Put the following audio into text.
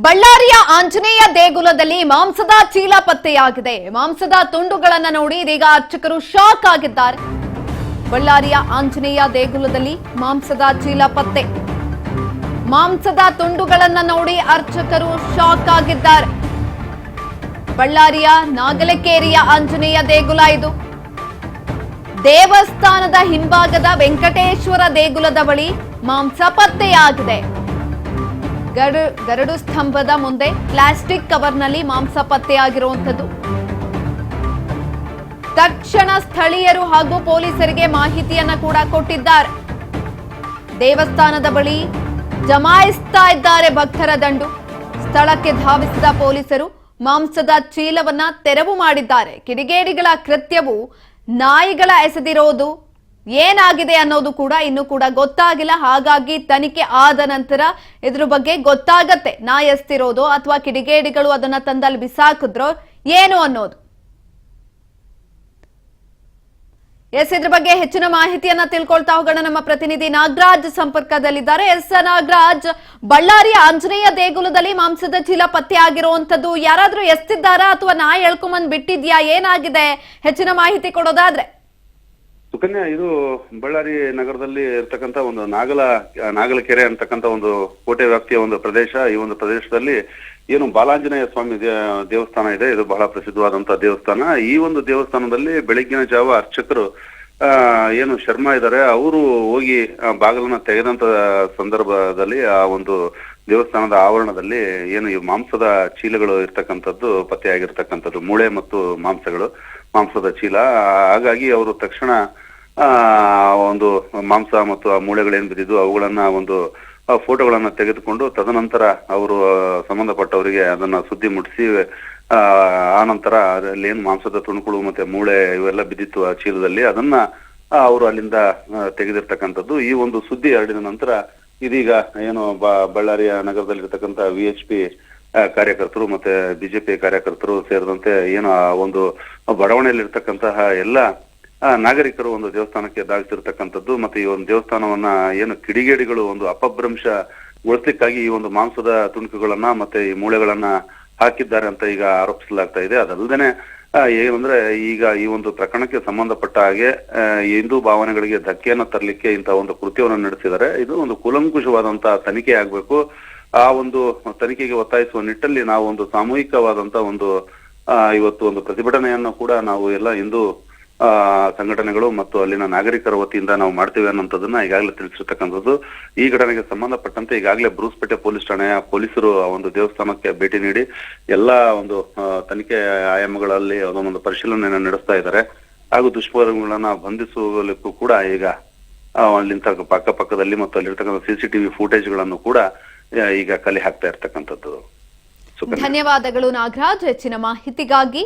ಬಳ್ಳಾರಿಯ ಆಂಜನೇಯ ದೇಗುಲದಲ್ಲಿ ಮಾಂಸದ ಚೀಲ ಪತ್ತೆಯಾಗಿದೆ. ಮಾಂಸದ ತುಂಡುಗಳನ್ನು ನೋಡಿ ಇದೀಗ ಅರ್ಚಕರು ಶಾಕ್ ಆಗಿದ್ದಾರೆ. ಬಳ್ಳಾರಿಯ ಆಂಜನೇಯ ದೇಗುಲದಲ್ಲಿ ಮಾಂಸದ ಚೀಲ ಪತ್ತೆ. ಮಾಂಸದ ತುಂಡುಗಳನ್ನು ನೋಡಿ ಅರ್ಚಕರು ಶಾಕ್ ಆಗಿದ್ದಾರೆ. ಬಳ್ಳಾರಿಯ ನಾಗಲಕೇರಿಯ ಆಂಜನೇಯ ದೇಗುಲ ಇದು. ದೇವಸ್ಥಾನದ ಹಿಂಭಾಗದ ವೆಂಕಟೇಶ್ವರ ದೇಗುಲದ ಬಳಿ ಮಾಂಸ ಪತ್ತೆಯಾಗಿದೆ. ಗರಡು ಸ್ತಂಭದ ಮುಂದೆ ಪ್ಲಾಸ್ಟಿಕ್ ಕವರ್ನಲ್ಲಿ ಮಾಂಸ ಪತ್ತೆಯಾಗಿರುವಂತದ್ದು. ತಕ್ಷಣ ಸ್ಥಳೀಯರು ಹಾಗೂ ಪೊಲೀಸರಿಗೆ ಮಾಹಿತಿಯನ್ನ ಕೂಡ ಕೊಟ್ಟಿದ್ದಾರೆ. ದೇವಸ್ಥಾನದ ಬಳಿ ಜಮಾಯಿಸ್ತಾ ಇದ್ದಾರೆ ಭಕ್ತರ ದಂಡು. ಸ್ಥಳಕ್ಕೆ ಧಾವಿಸಿದ ಪೊಲೀಸರು ಮಾಂಸದ ಚೀಲವನ್ನ ತೆರವು ಮಾಡಿದ್ದಾರೆ. ಕಿಡಿಗೇಡಿಗಳ ಕೃತ್ಯವು ನಾಯಿಗಳ ಎಸೆದಿರೋದು ಏನಾಗಿದೆ ಅನ್ನೋದು ಕೂಡ ಇನ್ನೂ ಕೂಡ ಗೊತ್ತಾಗಿಲ್ಲ. ಹಾಗಾಗಿ ತನಿಖೆ ಆದ ನಂತರ ಇದ್ರ ಬಗ್ಗೆ ಗೊತ್ತಾಗತ್ತೆ, ನಾಯಿ ಎಸ್ತಿರೋದು ಅಥವಾ ಕಿಡಿಗೇಡಿಗಳು ಅದನ್ನ ತಂದಲ್ಲಿ ಬಿಸಾಕಿದ್ರೋ ಏನು ಅನ್ನೋದು. ಇದ್ರ ಬಗ್ಗೆ ಹೆಚ್ಚಿನ ಮಾಹಿತಿಯನ್ನ ತಿಳ್ಕೊಳ್ತಾ ಹೋಗೋಣ. ನಮ್ಮ ಪ್ರತಿನಿಧಿ ನಾಗರಾಜ್ ಸಂಪರ್ಕದಲ್ಲಿದ್ದಾರೆ. ನಾಗರಾಜ್, ಬಳ್ಳಾರಿಯ ಆಂಜನೇಯ ದೇಗುಲದಲ್ಲಿ ಮಾಂಸದ ಚೀಲ ಪತ್ತೆ ಆಗಿರುವಂತದ್ದು ಯಾರಾದ್ರೂ ಎಸ್ತಿದ್ದಾರಾ ಅಥವಾ ನಾಯಿ ಎಳ್ಕೊಂಬಂದ್ ಬಿಟ್ಟಿದ್ಯಾ, ಏನಾಗಿದೆ? ಹೆಚ್ಚಿನ ಮಾಹಿತಿ ಕೊಡೋದಾದ್ರೆ. ಸುಕನ್ಯಾ, ಇದು ಬಳ್ಳಾರಿ ನಗರದಲ್ಲಿ ಇರ್ತಕ್ಕಂಥ ಒಂದು ನಾಗಲಕೆರೆ ಅಂತಕ್ಕಂಥ ಒಂದು ಕೋಟೆ ವ್ಯಾಪ್ತಿಯ ಒಂದು ಪ್ರದೇಶ. ಈ ಒಂದು ಪ್ರದೇಶದಲ್ಲಿ ಏನು ಬಾಲಾಂಜನೇಯ ಸ್ವಾಮಿ ದೇವಸ್ಥಾನ ಇದೆ. ಇದು ಬಹಳ ಪ್ರಸಿದ್ಧವಾದಂತಹ ದೇವಸ್ಥಾನ. ಈ ಒಂದು ದೇವಸ್ಥಾನದಲ್ಲಿ ಬೆಳಗ್ಗಿನ ಜಾವ ಅರ್ಚಕರು ಏನು ಶರ್ಮಾ ಇದ್ದಾರೆ, ಅವರು ಹೋಗಿ ಬಾಗಿಲನ್ನ ತೆಗೆದಂತ ಸಂದರ್ಭದಲ್ಲಿ ಆ ಒಂದು ದೇವಸ್ಥಾನದ ಆವರಣದಲ್ಲಿ ಏನು ಈ ಮಾಂಸದ ಚೀಲಗಳು ಇರ್ತಕ್ಕಂಥದ್ದು ಪತ್ತೆಯಾಗಿರ್ತಕ್ಕಂಥದ್ದು, ಮೂಳೆ ಮತ್ತು ಮಾಂಸದ ಚೀಲ. ಹಾಗಾಗಿ ಅವರು ತಕ್ಷಣ ಒಂದು ಮಾಂಸ ಮತ್ತು ಆ ಮೂಳೆಗಳೇನ್ ಬಿದ್ದಿದ್ದು ಅವುಗಳನ್ನ ಒಂದು ಫೋಟೋಗಳನ್ನ ತೆಗೆದುಕೊಂಡು ತದನಂತರ ಅವರು ಸಂಬಂಧಪಟ್ಟವರಿಗೆ ಅದನ್ನ ಸುದ್ದಿ ಮುಟ್ಟಿಸಿ ಆ ನಂತರ ಅಲ್ಲಿ ಏನು ಮಾಂಸದ ತುಣುಕುಳು ಮತ್ತೆ ಮೂಳೆ ಇವೆಲ್ಲ ಬಿದ್ದಿತ್ತು ಆ ಚೀಲದಲ್ಲಿ, ಅದನ್ನ ಅವರು ಅಲ್ಲಿಂದ ತೆಗೆದಿರ್ತಕ್ಕಂಥದ್ದು. ಈ ಒಂದು ಸುದ್ದಿ ಹರಡಿದ ನಂತರ ಇದೀಗ ಏನು ಬಳ್ಳಾರಿಯ ನಗರದಲ್ಲಿರ್ತಕ್ಕಂಥ VHP ಕಾರ್ಯಕರ್ತರು ಮತ್ತೆ ಬಿಜೆಪಿ ಕಾರ್ಯಕರ್ತರು ಸೇರಿದಂತೆ ಏನು ಆ ಒಂದು ಬಡಾವಣೆಯಲ್ಲಿರ್ತಕ್ಕಂತಹ ಎಲ್ಲ ನಾಗರಿಕರು ಒಂದು ದೇವಸ್ಥಾನಕ್ಕೆ ಧಾವಿಸಿರ್ತಕ್ಕಂಥದ್ದು. ಮತ್ತೆ ಈ ಒಂದು ದೇವಸ್ಥಾನವನ್ನ ಏನು ಕಿಡಿಗೇಡಿಗಳು ಒಂದು ಅಪಭ್ರಂಶಗೊಳಿಸ್ಲಿಕ್ಕಾಗಿ ಈ ಒಂದು ಮಾಂಸದ ತುಣುಕುಗಳನ್ನ ಮತ್ತೆ ಈ ಮೂಳೆಗಳನ್ನ ಹಾಕಿದ್ದಾರೆ ಅಂತ ಈಗ ಆರೋಪಿಸಲಾಗ್ತಾ ಇದೆ. ಅದಲ್ಲದೇನೆ ಏನಂದ್ರೆ ಈಗ ಈ ಒಂದು ಪ್ರಕರಣಕ್ಕೆ ಸಂಬಂಧಪಟ್ಟ ಹಾಗೆ ಹಿಂದೂ ಭಾವನೆಗಳಿಗೆ ಧಕ್ಕೆಯನ್ನ ತರಲಿಕ್ಕೆ ಇಂತಹ ಒಂದು ಕೃತ್ಯವನ್ನು ನಡೆಸಿದ್ದಾರೆ. ಇದು ಒಂದು ಕೂಲಂಕುಷವಾದಂತಹ ತನಿಖೆ ಆಗ್ಬೇಕು. ಆ ಒಂದು ತನಿಖೆಗೆ ಒತ್ತಾಯಿಸುವ ನಿಟ್ಟಲ್ಲಿ ನಾವು ಒಂದು ಸಾಮೂಹಿಕವಾದಂತ ಒಂದು ಇವತ್ತು ಒಂದು ಪ್ರತಿಭಟನೆಯನ್ನು ಕೂಡ ನಾವು ಎಲ್ಲ ಹಿಂದೂ ಸಂಘಟನೆಗಳು ಮತ್ತು ಅಲ್ಲಿನ ನಾಗರಿಕರ ವತಿಯಿಂದ ನಾವು ಮಾಡ್ತೇವೆ ಅನ್ನೋದನ್ನ ಈಗಾಗಲೇ ತಿಳಿಸಿರ್ತಕ್ಕಂಥದ್ದು. ಈ ಘಟನೆಗೆ ಸಂಬಂಧಪಟ್ಟಂತೆ ಈಗಾಗಲೇ ಬ್ರೂಸ್ಪೇಟೆ ಪೊಲೀಸ್ ಠಾಣೆಯ ಪೊಲೀಸರು ಆ ಒಂದು ದೇವಸ್ಥಾನಕ್ಕೆ ಭೇಟಿ ನೀಡಿ ಎಲ್ಲಾ ಒಂದು ತನಿಖೆ ಆಯಾಮಗಳಲ್ಲಿ ಅದೊಂದು ಪರಿಶೀಲನೆಯನ್ನು ನಡೆಸ್ತಾ ಇದ್ದಾರೆ. ಹಾಗೂ ದುಷ್ಕರ್ಮಿಗಳನ್ನ ಬಂಧಿಸುವಲಿಕ್ಕೂ ಕೂಡ ಈಗ ಅಲ್ಲಿಂದ ಪಕ್ಕದಲ್ಲಿ ಮತ್ತು ಅಲ್ಲಿರ್ತಕ್ಕಂಥ CCTV ಫುಟೇಜ್ಗಳನ್ನು ಕೂಡ ಈಗ ಕಲೆ ಹಾಕ್ತಾ ಇರ್ತಕ್ಕಂಥದ್ದು. ಧನ್ಯವಾದಗಳು ನಾಗರಾಜ್ ಹೆಚ್ಚಿನ ಮಾಹಿತಿಗಾಗಿ.